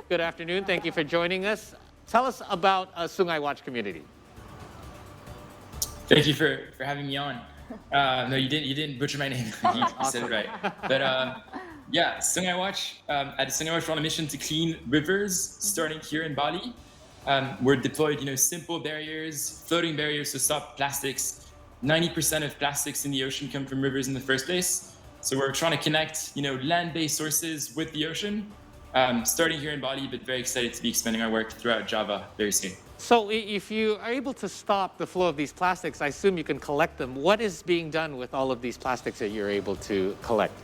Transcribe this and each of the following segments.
Good afternoon. Thank you for joining us. Tell us about Sungai Watch community. Thank you for having me on. No, you didn't butcher my name. You said it right. But yeah, Sungai Watch. At Sungai Watch, we're on a mission to clean rivers, starting here in Bali. We're deployed, simple barriers, floating barriers to stop plastics. 90% of plastics in the ocean come from rivers in the first place. So we're trying to connect, land-based sources with the ocean. Starting here in Bali, but very excited to be expanding our work throughout Java very soon. So if you are able to stop the flow of these plastics, I assume you can collect them. What is being done with all of these plastics that you're able to collect?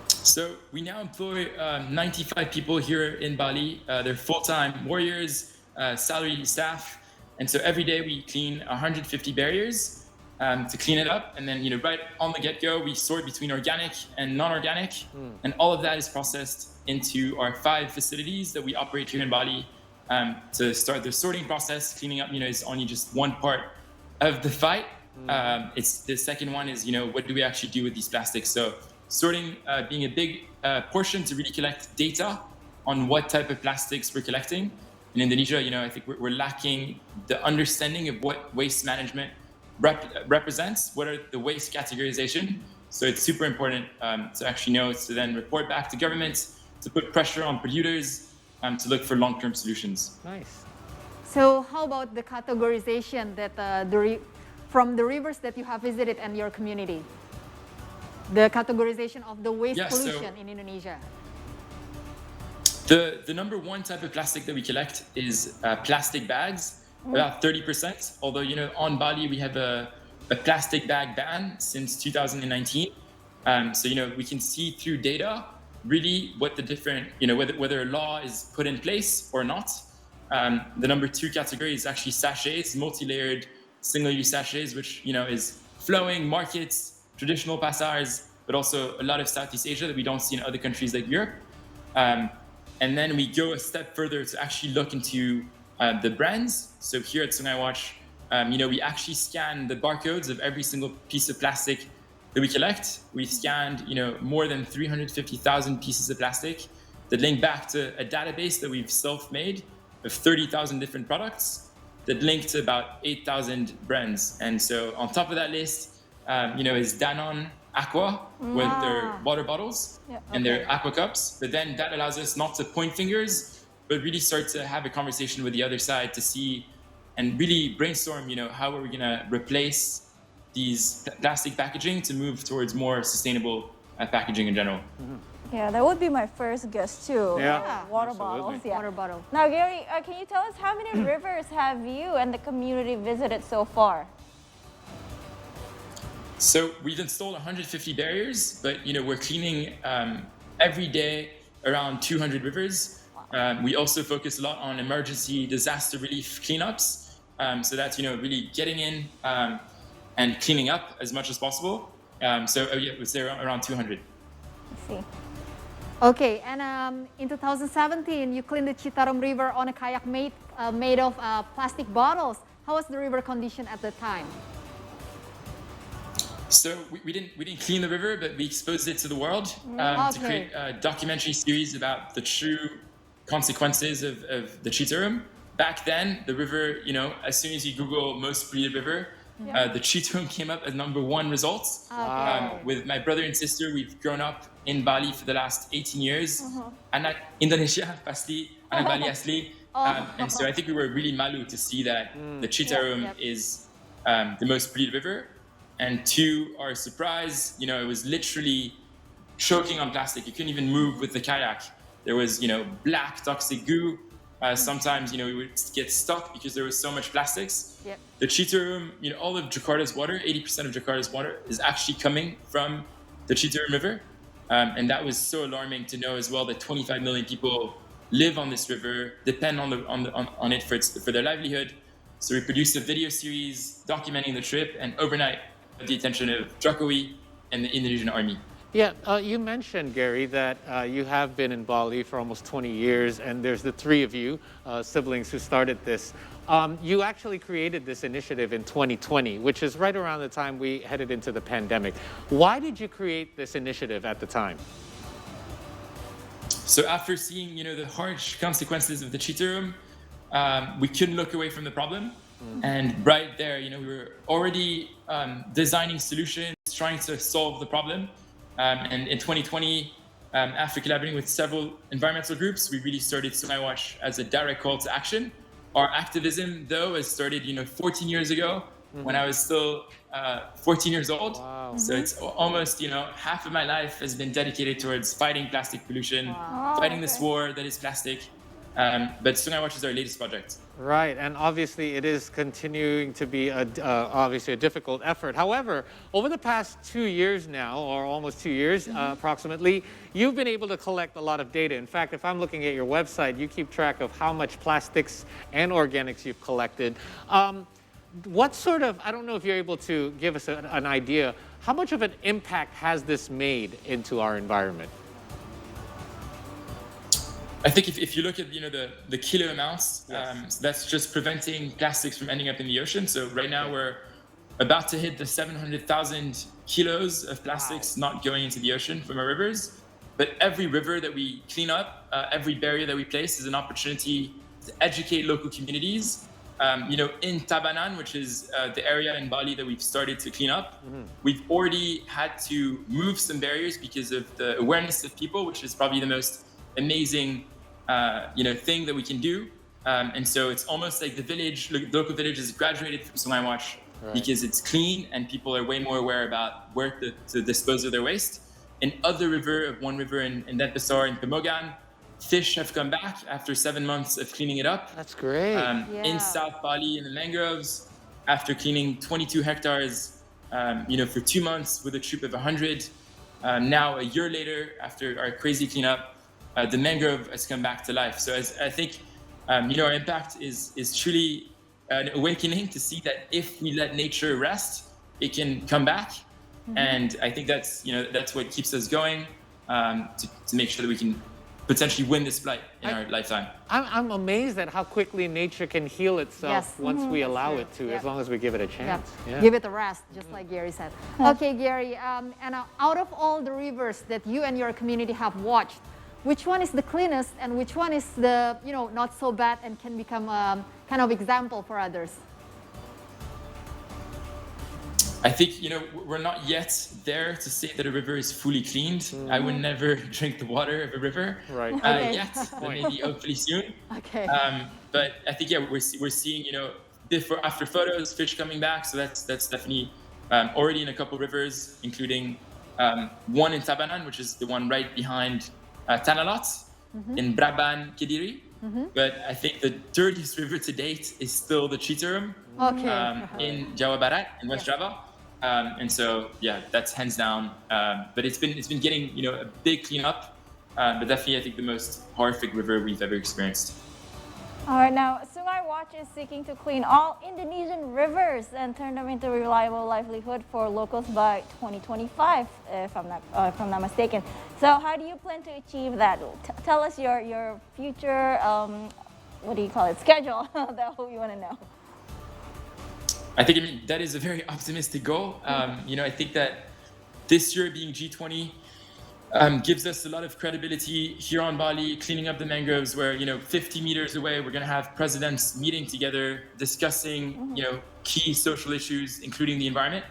So we now employ 95 people here in Bali. They're full-time warriors, salary staff. And so every day we clean 150 barriers to clean it up. And then, right on the get-go, we sort between organic and non-organic. And all of that is processed into our 5 facilities that we operate here in Bali. To start the sorting process, cleaning up, is only just one part of the fight. It's the second one is, what do we actually do with these plastics? So sorting being a big portion to really collect data on what type of plastics we're collecting. In Indonesia, I think we're lacking the understanding of what waste management represents, what are the waste categorization. So it's super important to actually know, to then report back to governments, to put pressure on polluters, to look for long-term solutions. Nice. So how about the categorization that from the rivers that you have visited and your community? The categorization of the waste pollution in Indonesia. The number one type of plastic that we collect is plastic bags, about 30%. Although, on Bali, we have a plastic bag ban since 2019. So, we can see through data really what the different, whether a law is put in place or not. The number 2 category is actually sachets, multi-layered single-use sachets, which, is flowing markets, traditional pasars, but also a lot of Southeast Asia that we don't see in other countries like Europe. And then we go a step further to actually look into the brands. So here at Sungai Watch, we actually scan the barcodes of every single piece of plastic that we collect. We've scanned, more than 350,000 pieces of plastic that link back to a database that we've self-made of 30,000 different products that link to about 8,000 brands. And so on top of that list, is Danone Aqua with their water bottles and their aqua cups. But then that allows us not to point fingers, but really start to have a conversation with the other side to see and really brainstorm, how are we gonna replace these plastic packaging to move towards more sustainable packaging in general. Yeah, that would be my first guess too. Yeah, water bottles. Yeah. Water bottle. Now, Gary, can you tell us how many rivers have you and the community visited so far? So we've installed 150 barriers, but we're cleaning every day around 200 rivers. We also focus a lot on emergency disaster relief cleanups. So that's really getting in and cleaning up as much as possible. It was there around 200. Let's see. Okay, and in 2017, you cleaned the Citarum River on a kayak made of plastic bottles. How was the river condition at the time? So we didn't clean the river, but we exposed it to the world to create a documentary series about the true consequences of the Citarum. Back then, the river, as soon as you Google most polluted river, the Citarum came up as number 1 results. With my brother and sister, we've grown up in Bali for the last 18 years. Anak Indonesia, pasti, anak Bali asli. And so I think we were really malu to see that the Citarum is the most polluted river. And to our surprise, it was literally choking on plastic. You couldn't even move with the kayak. There was, black toxic goo. Sometimes, we would get stuck because there was so much plastics. The Citarum, all of Jakarta's water, 80% of Jakarta's water is actually coming from the Citarum River. And that was so alarming to know as well that 25 million people live on this river, depend on it for their livelihood. So we produced a video series documenting the trip, and overnight, the attention of Jokowi and the Indonesian army. Yeah, you mentioned, Gary, that you have been in Bali for almost 20 years, and there's the 3 of you, siblings, who started this. You actually created this initiative in 2020, which is right around the time we headed into the pandemic. Why did you create this initiative at the time? So after seeing, the harsh consequences of the cheetah room, we couldn't look away from the problem. And right there, we were already designing solutions, trying to solve the problem. And in 2020, after collaborating with several environmental groups, we really started Sungai Watch as a direct call to action. Our activism, though, has started, 14 years ago when I was still 14 years old. Wow. So it's almost, half of my life has been dedicated towards fighting plastic pollution, fighting this war that is plastic. But Sungai Watch is our latest project. Right, and obviously it is continuing to be obviously a difficult effort. However, over the past 2 years now, or almost 2 years approximately, you've been able to collect a lot of data. In fact, if I'm looking at your website, you keep track of how much plastics and organics you've collected. What sort of, I don't know if you're able to give us an idea, how much of an impact has this made into our environment? I think if you look at the kilo amounts, so that's just preventing plastics from ending up in the ocean. So right now we're about to hit the 700,000 kilos of plastics not going into the ocean from our rivers. But every river that we clean up, every barrier that we place is an opportunity to educate local communities. In Tabanan, which is the area in Bali that we've started to clean up, we've already had to move some barriers because of the awareness of people, which is probably the most amazing thing that we can do. And so it's almost like the local village has graduated from Sungai Watch because it's clean and people are way more aware about where to dispose of their waste. In one river in Denpasar in Pemogan, fish have come back after 7 months of cleaning it up. That's great. In South Bali, in the mangroves, after cleaning 22 hectares, for 2 months with a troop of 100. Now, a year later, after our crazy cleanup, the mangrove has come back to life. So I think, our impact is truly an awakening to see that if we let nature rest, it can come back. And I think that's what keeps us going, to make sure that we can potentially win this fight in our lifetime. I'm amazed at how quickly nature can heal itself once we allow it to, as long as we give it a chance. Yeah. Give it a rest, just like Gary said. Okay, Gary, and out of all the rivers that you and your community have watched, which one is the cleanest and which one is the, not so bad and can become a kind of example for others? I think, we're not yet there to say that a river is fully cleaned. I would never drink the water of a river yet, but maybe hopefully soon. Okay. But I think, we're seeing, before, after photos, fish coming back. So that's definitely already in a couple rivers, including one in Tabanan, which is the one right behind Tanalat in Braban, Kediri. But I think the dirtiest river to date is still the Citarum in Jawa Barat, in West Java. And so, that's hands down. But it's been getting, a big cleanup. But definitely, I think the most horrific river we've ever experienced. All right, now Sungai Watch is seeking to clean all Indonesian rivers and turn them into a reliable livelihood for locals by 2025, if I'm not mistaken. So, how do you plan to achieve that? Tell us your future, schedule that we want to know. I think that is a very optimistic goal. I think that this year being G20 gives us a lot of credibility here on Bali, cleaning up the mangroves where, 50 meters away, we're going to have presidents meeting together, discussing, key social issues, including the environment.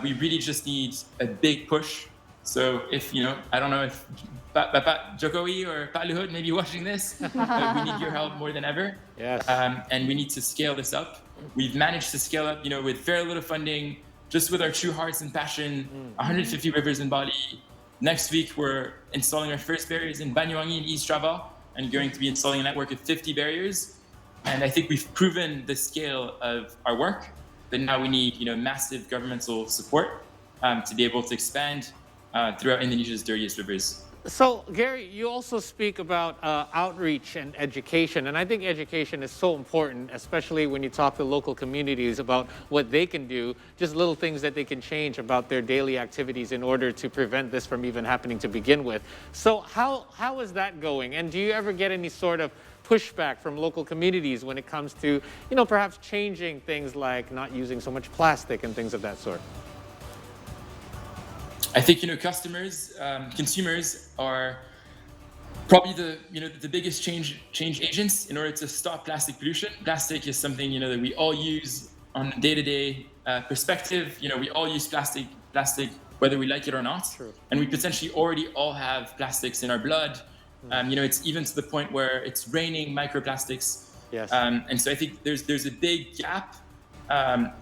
We really just need a big push. So if, I don't know if Bapak Jokowi or Pak Luhut may be watching this, we need your help more than ever. Yes. And we need to scale this up. We've managed to scale up, with very little funding, just with our true hearts and passion, 150 rivers in Bali. Next week, we're installing our first barriers in Banyuwangi in East Java and going to be installing a network of 50 barriers. And I think we've proven the scale of our work, but now we need, massive governmental support to be able to expand throughout Indonesia's dirtiest rivers. So, Gary, you also speak about outreach and education, and I think education is so important, especially when you talk to local communities about what they can do, just little things that they can change about their daily activities in order to prevent this from even happening to begin with. So how is that going? And do you ever get any sort of pushback from local communities when it comes to, perhaps changing things like not using so much plastic and things of that sort? I think, consumers are probably the biggest change agents in order to stop plastic pollution. Plastic is something that we all use on a day-to-day perspective. We all use plastic whether we like it or not. True. And we potentially already all have plastics in our blood. It's even to the point where it's raining microplastics. Yes. And so I think there's a big gap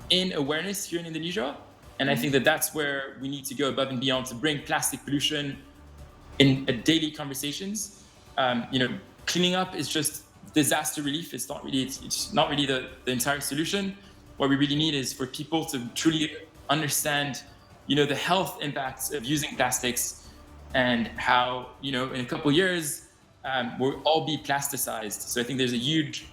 in awareness here in Indonesia. And I think that's where we need to go above and beyond to bring plastic pollution in daily conversations. Cleaning up is just disaster relief. It's not really the entire solution. What we really need is for people to truly understand, the health impacts of using plastics and how, in a couple of years, we'll all be plasticized. So I think there's a huge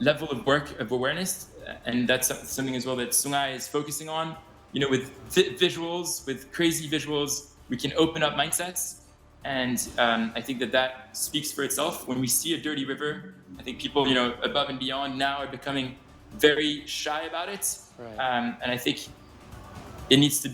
level of work of awareness, and that's something as well that Sungai is focusing on. With visuals, with crazy visuals, we can open up mindsets. And I think that speaks for itself. When we see a dirty river, I think people, above and beyond now are becoming very shy about it. Right. And I think it needs to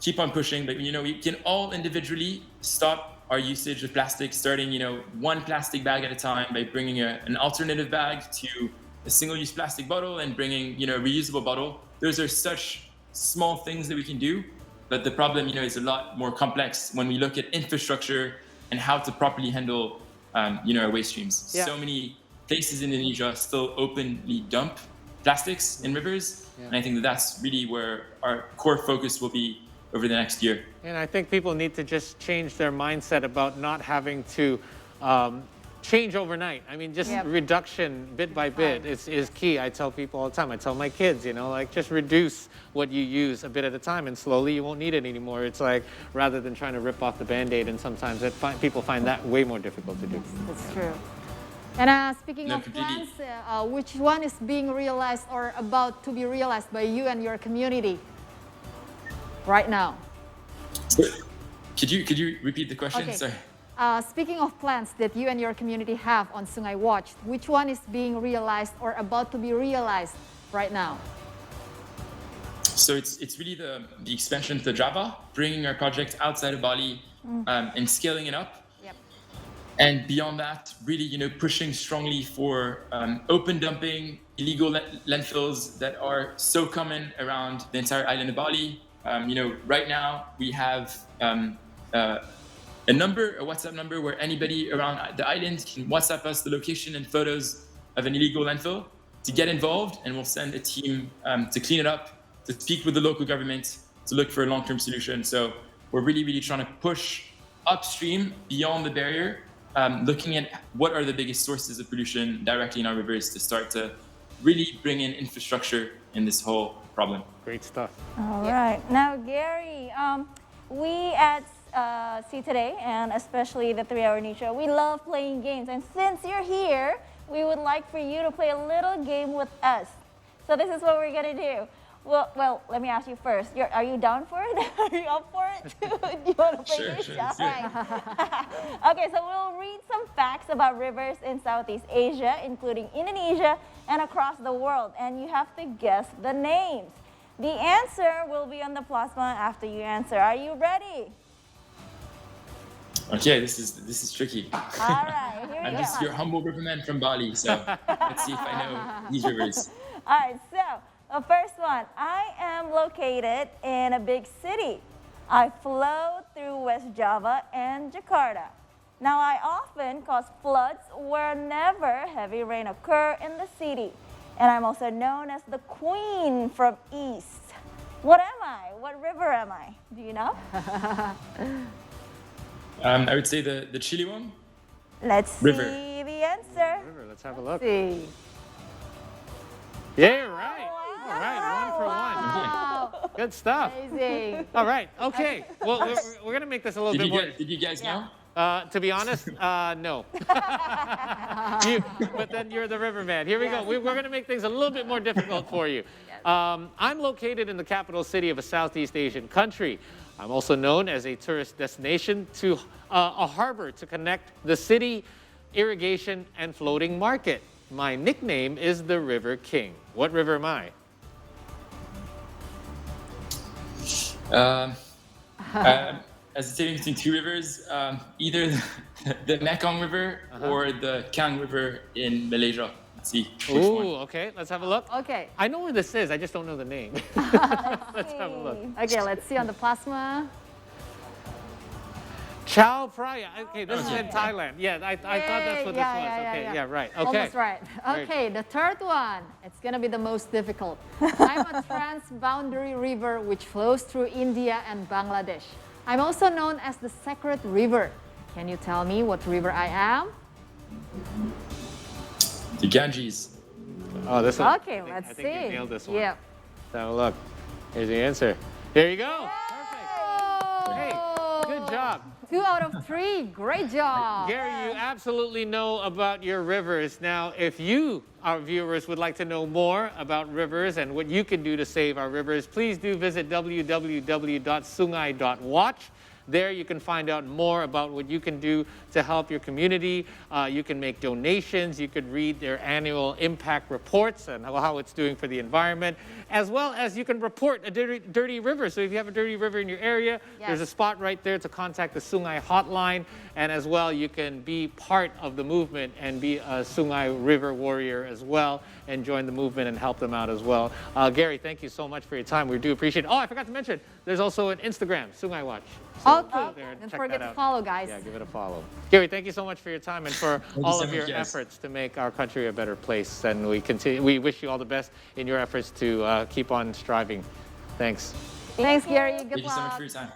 keep on pushing. But, we can all individually stop our usage of plastic, starting, one plastic bag at a time by bringing an alternative bag to a single-use plastic bottle and bringing, a reusable bottle. Those are such small things that we can do, but the problem, is a lot more complex when we look at infrastructure and how to properly handle, our waste streams. Yeah. So many places in Indonesia still openly dump plastics in rivers, and I think that's really where our core focus will be over the next year. And I think people need to just change their mindset about not having to change overnight. I mean, just reduction bit by bit is key. I tell people all the time. I tell my kids, just reduce what you use a bit at a time, and slowly you won't need it anymore. It's like, rather than trying to rip off the Band-Aid, and sometimes people find that way more difficult to do. That's true. And speaking No, of completely. plans, which one is being realized or about to be realized by you and your community right now? Could you repeat the question? Okay. Sorry. Speaking of plans that you and your community have on Sungai Watch, which one is being realized or about to be realized right now? So it's really the expansion to Java, bringing our project outside of Bali and scaling it up. Yep. And beyond that, really, pushing strongly for open dumping, illegal landfills that are so common around the entire island of Bali. Right now we have a WhatsApp number where anybody around the island can WhatsApp us the location and photos of an illegal landfill to get involved, and we'll send a team to clean it up, to speak with the local government, to look for a long-term solution. So we're really, really trying to push upstream beyond the barrier, looking at what are the biggest sources of pollution directly in our rivers to start to really bring in infrastructure in this whole problem. Great stuff. All right. Now, Gary, we at See Today, and especially the 3 Hour News Show, we love playing games. And since you're here, we would like for you to play a little game with us. So this is what we're going to do. Well, let me ask you first. Are you down for it? Are you up for it? Do you want to play this? Sure. Okay, so we'll read some facts about rivers in Southeast Asia, including Indonesia and across the world. And you have to guess the names. The answer will be on the plasma after you answer. Are you ready? Okay, this is tricky. All right, here we I'm go. just your humble riverman from Bali, so let's see if I know these rivers. All right, so the first one. I am located in a big city. I flow through West Java and Jakarta. Now, I often cause floods whenever heavy rain occur in the city. And I'm also known as the Queen from East. What am I? What river am I? Do you know? I would say the Chile one. Let's River. see the answer. River, let's have a look. See. Yeah, right. Wow. All right, 1 for 1. Wow. Good stuff. Amazing. All right, okay. Well, we're going to make this a little bit more. Did you guys know? To be honest, no. But then you're the riverman. Here we go. We're going to make things a little bit more difficult for you. I'm located in the capital city of a Southeast Asian country. I'm also known as a tourist destination to a harbor to connect the city, irrigation, and floating market. My nickname is the River King. What river am I? hesitating between two rivers, either the Mekong River or the Kang River in Malaysia. Let's see which one. Ooh, okay, let's have a look. Okay. I know where this is, I just don't know the name. Let's have a look. Okay, let's see on the plasma. Chao Phraya. Okay, this is Okay. in Thailand. Yeah, I thought that's what Yeah, this was. yeah, Okay, yeah. yeah, right. Okay. Almost right. Very Okay, the third one. It's going to be the most difficult. I'm a transboundary river which flows through India and Bangladesh. I'm also known as the sacred river. Can you tell me what river I am? The Ganges. Oh, this one. Okay, I let's think see. you nailed this one. Yep. Let's have a look. Here's the answer. There you go. Perfect. Hey, good job. 2 out of 3. Great job. Gary, you absolutely know about your rivers. Now, if you, our viewers, would like to know more about rivers and what you can do to save our rivers, please do visit www.sungai.watch. There you can find out more about what you can do to help your community. You can make donations. You could read their annual impact reports and how it's doing for the environment, as well as you can report a dirty river. So if you have a dirty river in your area, there's a spot right there to contact the Sungai hotline. And as well, you can be part of the movement and be a Sungai River warrior as well and join the movement and help them out as well. Gary, thank you so much for your time. We do appreciate it. Oh, I forgot to mention, there's also an Instagram, Sungai Watch. So go Okay, there and don't check forget that to out. follow, guys. Yeah, give it a follow. Gary, thank you so much for your time and for you all so of your much, guys. efforts to make our country a better place. And we wish you all the best in your efforts to keep on striving. Thanks. Thanks, Gary. Good Thank you so much luck. for your time.